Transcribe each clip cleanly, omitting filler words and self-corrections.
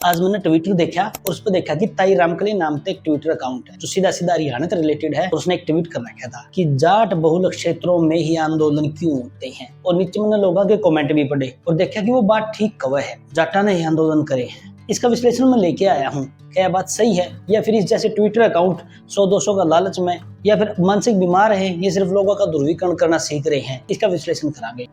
आज मैंने ट्विटर देखा और उस पर देखा कि ताई रामकली नाम से एक ट्विटर अकाउंट है जो सीधा सीधा हरियाणा से रिलेटेड है। और उसने एक ट्वीट कर रखा था कि जाट बहुल क्षेत्रों में ही आंदोलन क्यों होते हैं। और नीचे मैंने लोगों के कमेंट भी पढ़े और देखा कि वो बात ठीक कव है, जाटा ने ही आंदोलन करे हैं। इसका विश्लेषण मैं लेके आया हूँ। क्या बात सही है या फिर इस जैसे ट्विटर अकाउंट 100-200 का लालच में या फिर मानसिक बीमार है, ये सिर्फ लोगों का ध्रुवीकरण करना सीख रहे हैं, इसका विश्लेषण करांगे।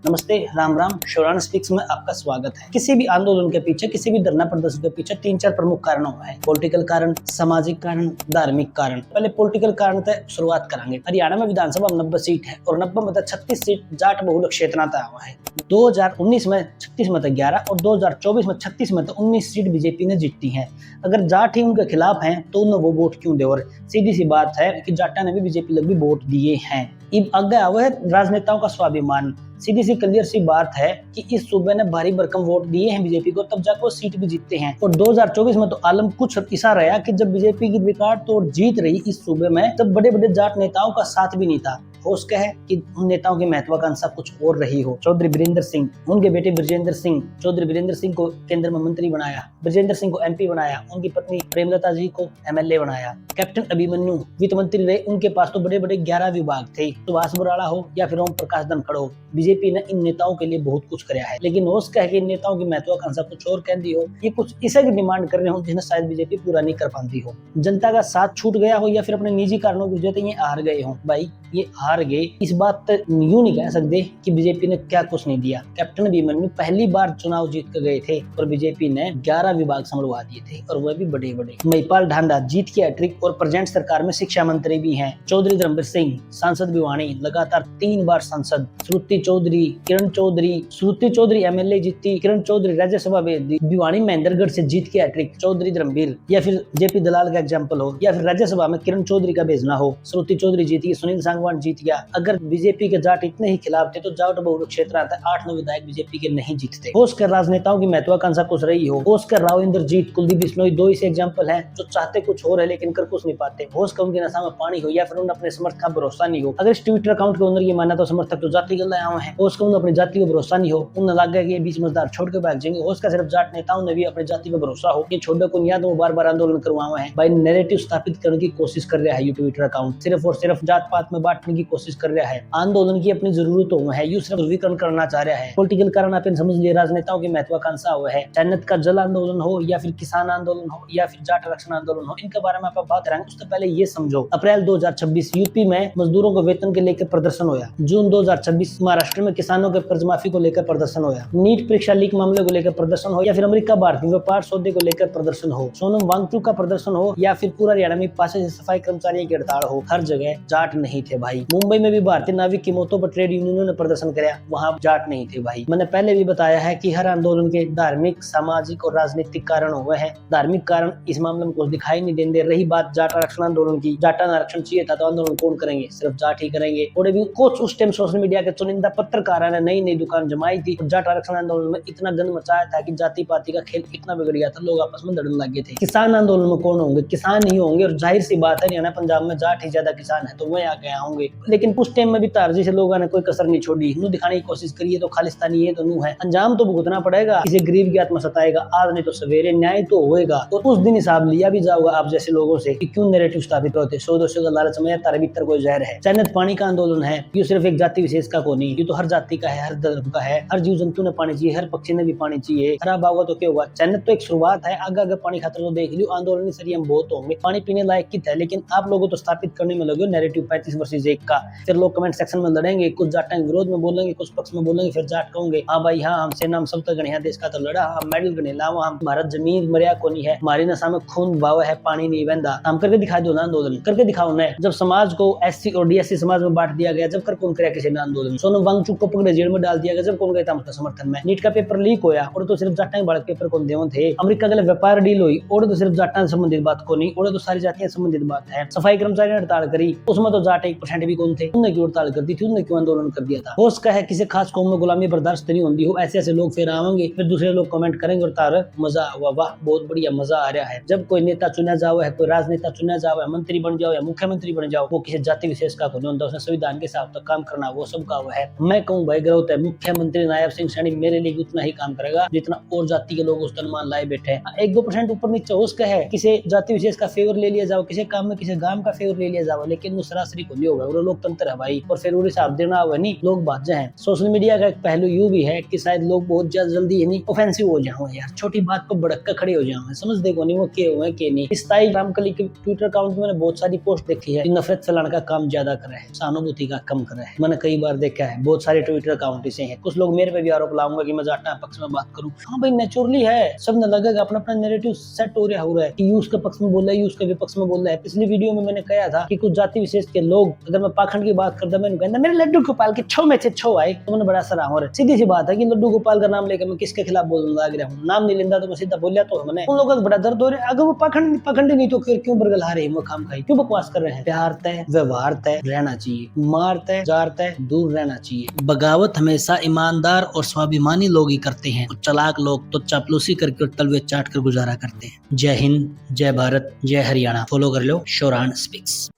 नमस्ते, राम राम। शिवरान स्पीक्स में आपका स्वागत है। किसी भी आंदोलन के पीछे, किसी भी धरना प्रदर्शन के पीछे 3-4 प्रमुख कारण है। पॉलिटिकल कारण, सामाजिक कारण, धार्मिक कारण। पहले पॉलिटिकल कारण से शुरुआत करेंगे। हरियाणा में विधानसभा 90 सीट है और 90 में 36 सीट जाट बहुल क्षेत्र हुआ है। 2019 में 36 में 11 और 2024 में 36 में 19 सीट बीजेपी ने जीती है। अगर जाट ही उनके खिलाफ हैं तो उन्हें वो वोट क्यों दे। और सीधी सी बात है कि जाटा ने भी बीजेपी लग भी वोट दिए हैं। अब आगे आवा है राजनेताओं का स्वाभिमान। सीधी सी क्लियर सी बात है कि इस सूबे ने भारी भरकम वोट दिए हैं बीजेपी को, तब जाकर वो सीट भी जीतते हैं। और 2024 में तो आलम कुछ ऐसा रहा कि जब बीजेपी की रिकॉर्ड तोड़ जीत रही इस सूबे में, तब बड़े बड़े जाट नेताओं का साथ भी नहीं था। हो सके है कि उन नेताओं की महत्वाकांक्षा कुछ और रही हो। चौधरी वीरेंद्र सिंह, उनके बेटे ब्रजेंद्र सिंह, चौधरी वीरेंद्र सिंह को केंद्र में मंत्री बनाया, ब्रजेंद्र सिंह को एमपी बनाया, उनकी पत्नी प्रेमलता जी को एमएलए बनाया। कैप्टन अभिमन्यु वित्त मंत्री रहे, उनके पास तो बड़े बड़े 11 विभाग थे। सुभाष बराड़ा हो या फिर ओम प्रकाश धनखड़ हो, बीजेपी ने इन नेताओं के लिए बहुत कुछ कराया है। लेकिन हो सके कि इन नेताओं की महत्वाकांक्षा कुछ और कहती हो, ये कुछ इसे की डिमांड कर रहे हो जिन्हें शायद बीजेपी पूरा नहीं कर पाती हो। जनता का साथ छूट गया हो या फिर अपने निजी कारणों की वजह से ये हार गए हो। भाई ये हार गए, इस बात यूं नहीं कह सकते कि बीजेपी ने क्या कुछ नहीं दिया। कैप्टन अभिमन्यु पहली बार चुनाव जीत कर गए थे और बीजेपी ने 11 विभाग संभलवा दिए थे और वह भी बड़े बड़े। महिपाल ढांडा जीत की हैट्रिक और प्रेजेंट सरकार में शिक्षा मंत्री भी हैं। चौधरी धर्मवीर सिंह सांसद भिवानी, लगातार 3 बार सांसद। श्रुति चौधरी एमएलए जीती, किरण चौधरी राज्यसभा में, भिवानी महेंद्रगढ़ से जीत की हैट्रिक। चौधरी धर्मवीर या फिर जेपी दलाल का एग्जाम्पल हो या फिर राज्यसभा में किरण चौधरी का भेजना हो। श्रुति चौधरी जीती, सुनील सांगवान जीत गया। अगर बीजेपी के जाट इतने ही खिलाफ थे तो जाट बहुल क्षेत्र आता 8-9 विधायक बीजेपी के नहीं जीतते। होस्कर राजनेताओं की महत्वाकांक्षा कुछ रही हो। होस्कर राव इंद्रजीत, कुलदीप बिश्नोई, 2 ऐसे एग्जाम्पल हैं जो चाहते कुछ और है लेकिन कर कुछ नहीं पाते। होस्कर उनके नशा में पानी हो या फिर उन्हें अपने समर्थक का भरोसा नहीं हो। अगर इस ट्विटर अकाउंट के ओनर ये माना तो समर्थक तो जाति गल आए हैं। होस्कर उन्हें अपनी जाति को भरोसा नहीं हो, उन्हें लग गया कि ये बीच मजदार छोड़ के भाग जाएंगे। होस्कर सिर्फ जाट नेताओं ने भी अपनी जाति पर भरोसा हो कि छोड़ो को याद वो बार-बार आंदोलन करवाए हैं। भाई नैरेटिव स्थापित करने की कोशिश कर रहा है ये ट्विटर अकाउंट, सिर्फ और सिर्फ जात पात में बांटने की कोशिश कर रहा है। आंदोलन की अपनी जरूरतों में है, यू सिर्फ ध्रुवीकरण करना चाह रहा है। पॉलिटिकल कारण आपने समझ लिया, राजनेताओं की महत्वाकांक्षा हुआ है। चैनत का जल आंदोलन हो या फिर किसान आंदोलन हो या फिर जाट आरक्षण आंदोलन हो, इनके बारे में आप बात करेंगे। उससे पहले ये समझो, अप्रैल 2026 यूपी में मजदूरों को वेतन के लेकर प्रदर्शन होया। जून 2026 महाराष्ट्र में किसानों के कर्ज माफी को लेकर प्रदर्शन होया। नीट परीक्षा लीक मामले को लेकर प्रदर्शन हो या फिर अमेरिका भारतीय व्यापार सौदे को लेकर प्रदर्शन हो, सोनम वांगचुक का प्रदर्शन हो या फिर पूरा हरियाणा में पासे सफाई कर्मचारियों की हड़ताल हो, हर जगह जाट नहीं थे भाई। मुंबई में भी भारतीय नाविक की मौतों पर ट्रेड यूनियनों ने प्रदर्शन किया, वहां जाट नहीं थे भाई। मैंने पहले भी बताया है कि हर आंदोलन के धार्मिक, सामाजिक और राजनीतिक कारण हुए हैं। धार्मिक कारण इस मामले में कुछ दिखाई नहीं देते। रही बात जाट आरक्षण आंदोलन की, जाटा आरक्षण चाहिए था तो आंदोलन कौन करेंगे, सिर्फ जाट ही करेंगे। और भी कुछ उस टाइम सोशल मीडिया के चुनिंदा पत्रकारों ने नई दुकान जमाई थी। जाट आरक्षण आंदोलन में इतना गंद मचाया था कि जाति पाति का खेल इतना बिगड़ गया था, लोग आपस में लड़ने लगे थे। किसान आंदोलन में कौन होंगे, किसान ही होंगे। और जाहिर सी बात है हरियाणा पंजाब में जाट ही ज्यादा किसान है तो वह आगे होंगे। लेकिन उस टाइम में भी तारजी से लोगों ने कोई कसर नहीं छोड़ी, नू दिखाने की कोशिश करिए तो खालिस्तानी है तो नू है। अंजाम तो भुगतना पड़ेगा, किसी गरीब की आत्मा सताएगा, आज नहीं तो सवेरे न्याय तो होएगा। और उस दिन हिसाब लिया भी जाओगा आप जैसे लोगों से कि क्यों नैरेटिव स्थापित होते। 100-200 का लालच में तारे भीतर कोई जहर है। चैनत पानी का आंदोलन है, ये सिर्फ एक जाति विशेष का को नहीं, ये तो हर जाति का है, हर धर्म का है। हर जीव जंतु ने पानी चाहिए, हर पक्षी ने भी पानी चाहिए। खराब होगा तो क्या होगा। चैनत तो एक शुरुआत है, आगे पानी खातर तो देख लियो। आंदोलन सर हम बहुत होंगे, पानी पीने लायक की है, लेकिन आप लोगों तो स्थापित करने में लगे नैरेटिव 35 वर्सेस 1 का। फिर लोग कमेंट सेक्शन में लड़ेंगे, कुछ जाटा के विरोध में बोलेंगे, कुछ पक्ष में बोलेंगे, फिर जाट कहोगे हाँ भाई हाँ हमसे नाम सब तक गणिया देश का तो लड़ा, हम मेडल गणे लावा, हम भारत जमीन मरिया को नहीं है, हमारी नशा में खून बहावा है, पानी नहीं बहता। हम करके दिखा दो ना आंदोलन, करके दिखाओ ना। जब समाज को एससी और डीएससी समाज में बांट दिया गया, जब कर कौन किसी ने आंदोलन। सोनम वांगचुक को पकड़े जेल में डाल दिया गया, जब कौन गया था उसका समर्थन में। नीट का पेपर लीक होया और तो सिर्फ जाटा बालक पेपर कौन देव थे। अमेरिका के व्यापार डील हुई और तो सिर्फ जाटा से संबंधित बात को नहीं, और तो सारी जातियां संबंधित बात है। सफाई कर्मचारी ने हड़ताल करी, उसमें तो जाट 1% भी कौन थे, उन्होंने क्यों हड़ताल कर दी थी, उन्होंने क्यों आंदोलन कर दिया था। हो सका है किसी खास कौम में गुलामी बर्दाश्त नहीं होती हो, ऐसे ऐसे लोग फिर आवेंगे, फिर दूसरे लोग कमेंट करेंगे और तार मजा हुआ, वाह बहुत बढ़िया मजा आ रहा है। जब कोई नेता चुना जाओ है, कोई राजनेता चुना जाओ है, मंत्री बन जाओ या मुख्यमंत्री बन जाओ, वो किसी जाति विशेष का नहीं होता, उसने संविधान के हिसाब तक काम करना, वो सबका वो है। मैं कहूँ भाई ग्रोथ है, मुख्यमंत्री नायब सिंह सैनी मेरे लिए उतना ही काम करेगा जितना और जाति के लोग उस तनमान लाए बैठे हैं। 1-2% ऊपर नीचे हो सका है किसी जाति विशेष का फेवर ले लिया जाओ, किसी काम में किसी गांव का फेवर ले लिया जाओ, लेकिन वो सरासरी को नहीं होगा। वो लोकतंत्र है भाई, और फिर हिसाब देना हुआ नहीं, लोग बात जाए। सोशल मीडिया का एक पहलू यूं भी है कि शायद लोग बहुत जल्दी है नहीं ऑफेंसिव हो जाओ यार, छोटी बात पर भड़क कर खड़े हो जाओ, समझ देखो नहीं वो के हुए के नहीं। इस रामकली के ट्विटर अकाउंट में मैंने बहुत सारी पोस्ट देखी है, नफरत फैलाने का काम ज्यादा कर रहे हैं, सहानुभूति का कम कर रहे हैं। मैंने कई बार देखा है, बहुत सारे ट्विटर अकाउंट ऐसे हैं। कुछ लोग मेरे पे भी आरोप लाऊंगा कि मैं जाटा पक्ष में बात करूं। हाँ भाई नेचुरली है, सब न लगेगा, अपना अपना नैरेटिव सेट हो रहा है कि यूज के पक्ष में बोल रहा है, यूज के विपक्ष में बोल रहा है। पिछली वीडियो में मैंने कहा था कि कुछ जाति विशेष के लोग, अगर मैं पाखंड की बात करता, मैंने कहता मेरे लड्डू गोपाल के 6 में से 6 आए, तो मैंने बड़ा सराहा। और सीधी सी बात है कि लड्डू गोपाल का नाम लेकर मैं किसके खिलाफ बोलूंगा, नाम नहीं लेता तो मैं सीधा बोलिया, तो मैंने उन लोगों का बड़ा दर्द हो रहा है। अगर वो पाखंडी नहीं तो फिर क्यों बरगला रहे हैं, वो काम खाई क्यों बकवास कर रहे हैं। प्यार तय, व्यवहार तय रहना चाहिए, मार तय, जार तय दूर रहना चाहिए। बगावत हमेशा ईमानदार और स्वाभिमानी लोग ही करते हैं, और चालाक लोग तो चापलूसी करके और तलवे चाट कर गुजारा करते हैं। जय हिंद, जय भारत, जय हरियाणा। फॉलो कर लो शोरान स्पीक्स।